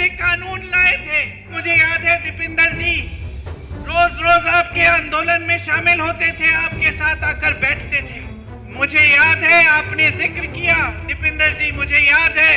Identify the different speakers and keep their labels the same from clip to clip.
Speaker 1: ऐसे कानून लाए थे, मुझे याद है दीपेंद्र जी रोज रोज आपके आंदोलन में शामिल होते थे, आपके साथ आकर बैठते थे। मुझे याद है आपने जिक्र किया दीपेंद्र जी, मुझे याद है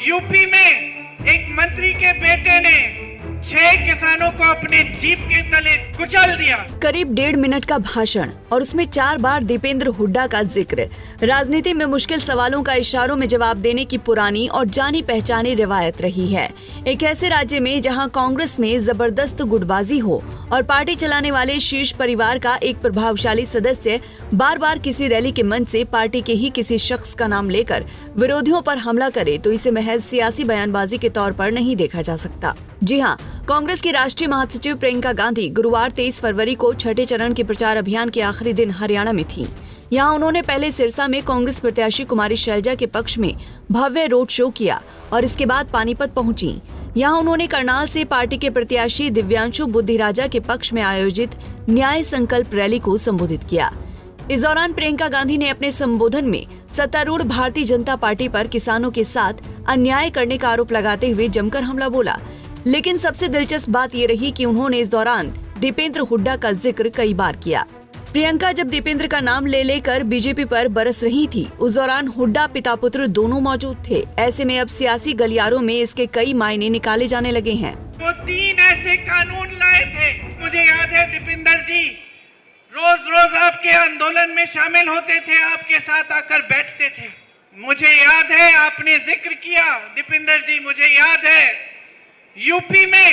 Speaker 1: यूपी में एक मंत्री के बेटे ने 6 किसानों को अपने जीप के तले कुचल दिया।
Speaker 2: करीब 1.5 मिनट का भाषण और उसमें 4 बार दीपेंद्र हुड्डा का जिक्र। राजनीति में मुश्किल सवालों का इशारों में जवाब देने की पुरानी और जानी पहचानी रिवायत रही है। एक ऐसे राज्य में जहां कांग्रेस में जबरदस्त गुटबाजी हो और पार्टी चलाने वाले शीर्ष परिवार का एक प्रभावशाली सदस्य बार बार किसी रैली के मंच से पार्टी के ही किसी शख्स का नाम लेकर विरोधियों पर हमला करे तो इसे महज सियासी बयानबाजी के तौर पर नहीं देखा जा सकता। जी हाँ, कांग्रेस की राष्ट्रीय महासचिव प्रियंका गांधी गुरुवार 23 फरवरी को छठे चरण के प्रचार अभियान के आखिरी दिन हरियाणा में थीं। यहाँ उन्होंने पहले सिरसा में कांग्रेस प्रत्याशी कुमारी शैलजा के पक्ष में भव्य रोड शो किया और इसके बाद पानीपत पहुंची। यहाँ उन्होंने करनाल से पार्टी के प्रत्याशी दिव्यांशु बुद्धिराजा के पक्ष में आयोजित न्याय संकल्प रैली को संबोधित किया। इस दौरान प्रियंका गांधी ने अपने संबोधन में सत्तारूढ़ भारतीय जनता पार्टी पर किसानों के साथ अन्याय करने का आरोप लगाते हुए जमकर हमला बोला। लेकिन सबसे दिलचस्प बात ये रही कि उन्होंने इस दौरान दीपेंद्र हुड्डा का जिक्र कई बार किया। प्रियंका जब दीपेंद्र का नाम ले लेकर बीजेपी पर बरस रही थी, उस दौरान हुड्डा पिता पुत्र दोनों मौजूद थे। ऐसे में अब सियासी गलियारों में इसके कई मायने निकाले जाने लगे हैं।
Speaker 1: वो 3 ऐसे कानून लाए थे, मुझे याद है दीपेंद्र जी रोज रोज आपके आंदोलन में शामिल होते थे, आपके साथ आकर बैठते थे। मुझे याद है आपने जिक्र किया दीपेंद्र जी, मुझे याद है यूपी में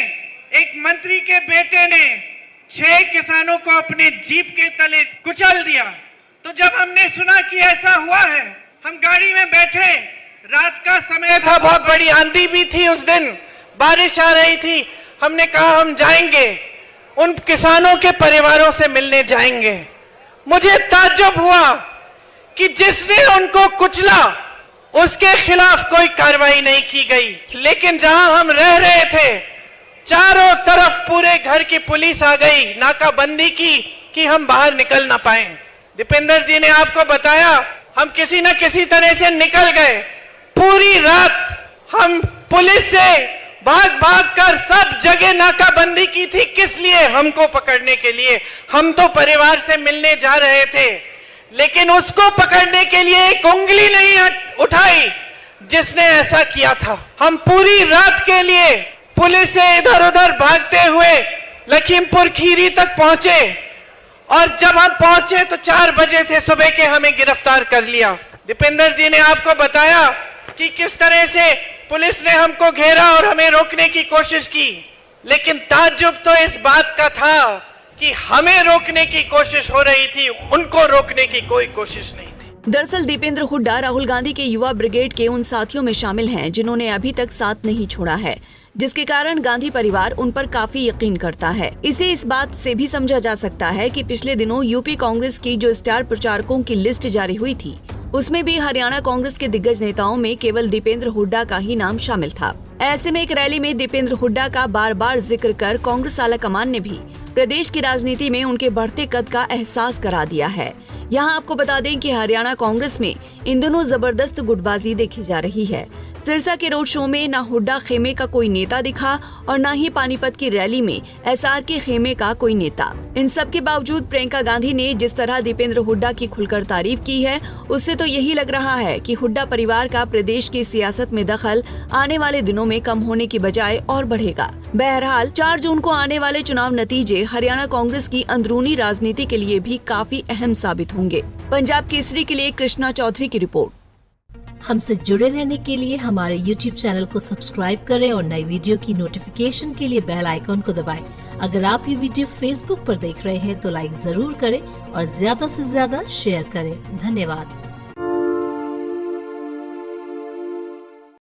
Speaker 1: एक मंत्री के बेटे ने 6 किसानों को अपने जीप के तले कुचल दिया। तो जब हमने सुना कि ऐसा हुआ है, हम गाड़ी में बैठे, रात का समय था, बहुत बड़ी आंधी भी थी उस दिन, बारिश आ रही थी। हमने कहा हम जाएंगे, उन किसानों के परिवारों से मिलने जाएंगे। मुझे ताज्जुब हुआ कि जिसने उनको कुचला उसके खिलाफ कोई कार्रवाई नहीं की गई, लेकिन जहां हम रह रहे थे चारों तरफ पूरे घर की पुलिस आ गई, नाकाबंदी की कि हम बाहर निकल ना पाए। दीपेंद्र जी ने आपको बताया हम किसी न किसी तरह से निकल गए। पूरी रात हम पुलिस से भाग भाग कर सब जगह नाकाबंदी की थी। किस लिए? हमको पकड़ने के लिए। हम तो परिवार से मिलने जा रहे थे, लेकिन उसको पकड़ने के लिए एक उंगली नहीं उठाई जिसने ऐसा किया था। हम पूरी रात के लिए पुलिस से इधर उधर भागते हुए लखीमपुर खीरी तक पहुंचे और जब हम पहुंचे तो 4 बजे थे सुबह के, हमें गिरफ्तार कर लिया। दीपेंद्र जी ने आपको बताया कि किस तरह से पुलिस ने हमको घेरा और हमें रोकने की कोशिश की, लेकिन ताज्जुब तो इस बात का था कि हमें रोकने की कोशिश हो रही थी, उनको रोकने की कोई कोशिश नहीं थी।
Speaker 2: दरअसल दीपेंद्र हुड्डा राहुल गांधी के युवा ब्रिगेड के उन साथियों में शामिल हैं जिन्होंने अभी तक साथ नहीं छोड़ा है, जिसके कारण गांधी परिवार उन पर काफी यकीन करता है। इसे इस बात से भी समझा जा सकता है कि पिछले दिनों यूपी कांग्रेस की जो स्टार प्रचारकों की लिस्ट जारी हुई थी, उसमें भी हरियाणा कांग्रेस के दिग्गज नेताओं में केवल दीपेंद्र हुड्डा का ही नाम शामिल था। ऐसे में एक रैली में दीपेंद्र हुड्डा का बार बार जिक्र कर कांग्रेस आलाकमान ने भी प्रदेश की राजनीति में उनके बढ़ते कद का एहसास करा दिया है। यहाँ आपको बता दें कि हरियाणा कांग्रेस में इन दिनों जबरदस्त गुटबाजी देखी जा रही है। सिरसा के रोड शो में न हुड्डा खेमे का कोई नेता दिखा और न ही पानीपत की रैली में एसआर के खेमे का कोई नेता। इन सब के बावजूद प्रियंका गांधी ने जिस तरह दीपेंद्र हुड्डा की खुलकर तारीफ की है, उससे तो यही लग रहा है कि हुड्डा परिवार का प्रदेश की सियासत में दखल आने वाले दिनों में कम होने की बजाय और बढ़ेगा। बहरहाल 4 जून को आने वाले चुनाव नतीजे हरियाणा कांग्रेस की अंदरूनी राजनीति के लिए भी काफी अहम साबित होंगे। पंजाब केसरी के लिए कृष्णा चौधरी की रिपोर्ट।
Speaker 3: हमसे जुड़े रहने के लिए हमारे YouTube चैनल को सब्सक्राइब करें और नई वीडियो की नोटिफिकेशन के लिए बेल आइकॉन को दबाएं। अगर आप ये वीडियो Facebook पर देख रहे हैं तो लाइक जरूर करें और ज्यादा से ज्यादा शेयर करें। धन्यवाद।